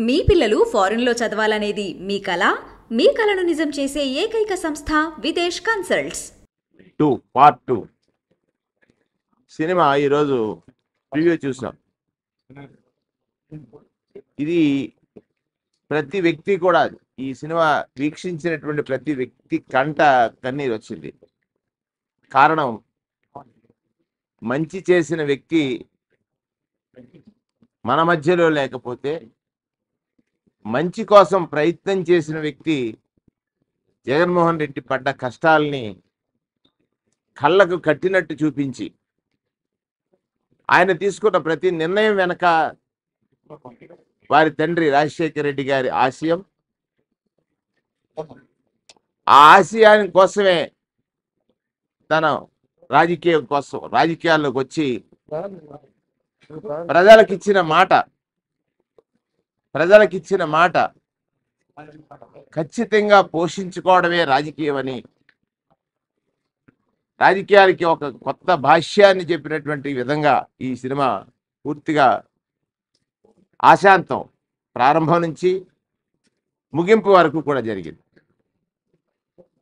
మీ పిల్లలు ఫారెన్ లో చదవాలనేది మీ కల. మీ కలను నిజం చేసే ఏకైక సంస్థ విదేశ్ కన్సల్ట్స్. పార్ట్ 2 సినిమా ఈరోజు ప్రివ్యూ చూసాం. ఇది ప్రతి వ్యక్తి కూడా ఈ సినిమా వీక్షించినటువంటి ప్రతి వ్యక్తి కంట కన్నీరు వచ్చింది. కారణం, మంచి చేసిన వ్యక్తి మన మధ్యలో లేకపోతే, మంచి కోసం ప్రయత్నం చేసిన వ్యక్తి జగన్మోహన్ రెడ్డి పడ్డ కష్టాలని కళ్ళకు కట్టినట్టు చూపించి, ఆయన తీసుకున్న ప్రతి నిర్ణయం వెనక వారి తండ్రి రాజశేఖర రెడ్డి గారి ఆశయం, ఆ ఆశయాని కోసమే తన రాజకీయాల్లోకి వచ్చి ప్రజలకిచ్చిన మాట ఖచ్చితంగా పోషించుకోవడమే రాజకీయం అని, రాజకీయాలకి ఒక కొత్త భాష్యాన్ని చెప్పినటువంటి విధంగా ఈ సినిమా పూర్తిగా ఆశాంతం ప్రారంభం నుంచి ముగింపు వరకు కూడా జరిగింది.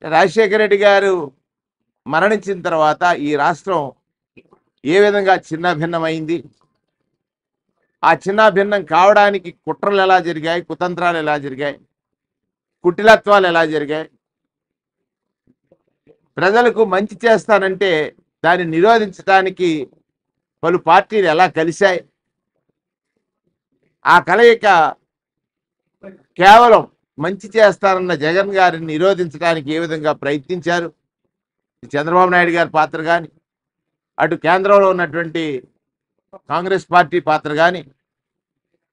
రాజశేఖర రెడ్డి గారు మరణించిన తర్వాత ఈ రాష్ట్రం ఏ విధంగా చిన్నాభిన్నమైంది, ఆ చిన్నాభిన్నం కావడానికి కుట్రలు ఎలా జరిగాయి, కుతంత్రాలు ఎలా జరిగాయి, కుటిలత్వాలు ఎలా జరిగాయి, ప్రజలకు మంచి చేస్తానంటే దాన్ని నిరోధించడానికి పలు పార్టీలు ఎలా కలిశాయి, ఆ కలయిక కేవలం మంచి చేస్తారన్న జగన్ గారిని నిరోధించడానికి ఏ విధంగా ప్రయత్నించారు, చంద్రబాబు నాయుడు గారి పాత్ర కానీ, అటు కేంద్రంలో ఉన్నటువంటి కాంగ్రెస్ పార్టీ పాత్ర కానీ,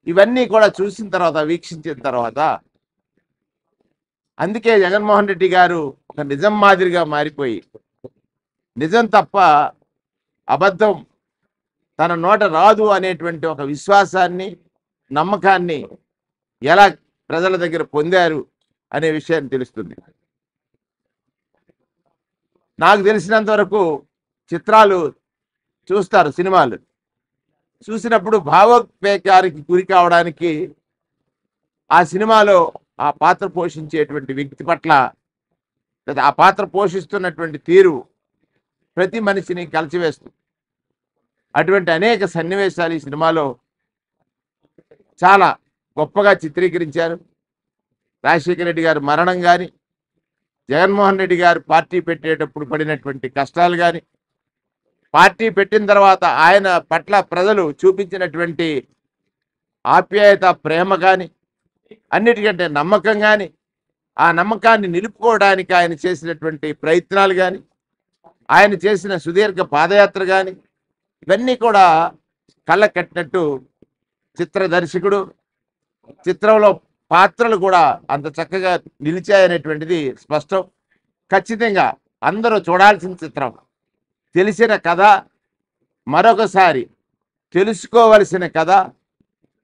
ఇవన్నీ కూడా చూసిన తర్వాత, వీక్షించిన తర్వాత, అందుకే జగన్మోహన్ రెడ్డి గారు ఒక నిజం మాదిరిగా మారిపోయి, నిజం తప్ప అబద్ధం తన నోట రాదు అనేటువంటి ఒక విశ్వాసాన్ని, నమ్మకాన్ని ఎలా ప్రజల దగ్గర పొందారు అనే విషయాన్ని తెలుస్తుంది. నాకు తెలిసినంత వరకు చిత్రాలు చూస్తారు, సినిమాలు చూసినప్పుడు భావోద్వేగానికి గురి కావడానికి ఆ సినిమాలో ఆ పాత్ర పోషించేటువంటి వ్యక్తి పట్ల, ఆ పాత్ర పోషిస్తున్నటువంటి తీరు ప్రతి మనిషిని కలిచివేస్తుంది. అటువంటి అనేక సన్నివేశాలు ఈ సినిమాలో చాలా గొప్పగా చిత్రీకరించారు. రాజశేఖర రెడ్డి గారి మరణం కానీ, జగన్మోహన్ రెడ్డి గారు పార్టీ పెట్టేటప్పుడు పడినటువంటి కష్టాలు కానీ, పార్టీ పెట్టిన తర్వాత ఆయన పట్ల ప్రజలు చూపించినటువంటి ఆప్యాయత, ప్రేమ కానీ, అన్నిటికంటే నమ్మకం కానీ, ఆ నమ్మకాన్ని నిలుపుకోవడానికి ఆయన చేసినటువంటి ప్రయత్నాలు కానీ, ఆయన చేసిన సుదీర్ఘ పాదయాత్ర కానీ, ఇవన్నీ కూడా కళ్ళ కట్టినట్టు చిత్ర దర్శకుడు, చిత్రంలో పాత్రలు కూడా అంత చక్కగా నిలిచాయనేటువంటిది స్పష్టం. ఖచ్చితంగా అందరూ చూడాల్సిన చిత్రం. తెలిసిన కథ, మరొకసారి తెలుసుకోవలసిన కథ,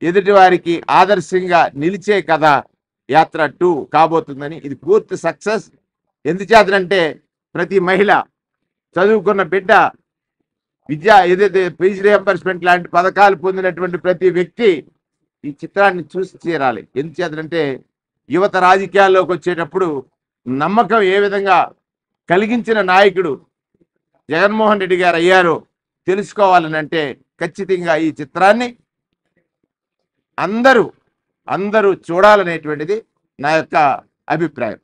ఎదుటివారికి ఆదర్శంగా నిలిచే కథ యాత్ర 2 కాబోతుందని. ఇది పూర్తి సక్సెస్. ఎందుచేతనంటే ప్రతి మహిళ, చదువుకున్న బిడ్డ, ఏదైతే ఫీజు రియంబర్స్మెంట్ లాంటి పథకాలు పొందినటువంటి ప్రతి వ్యక్తి ఈ చిత్రాన్ని చూసి తీరాలి. ఎందుచేతనంటే యువత రాజకీయాల్లోకి వచ్చేటప్పుడు నమ్మకం ఏ విధంగా కలిగించిన నాయకుడు జగన్మోహన్ రెడ్డి గారు అయ్యారో తెలుసుకోవాలని అంటే ఖచ్చితంగా ఈ చిత్రాన్ని అందరూ చూడాలనేటువంటిది నా యొక్క అభిప్రాయం.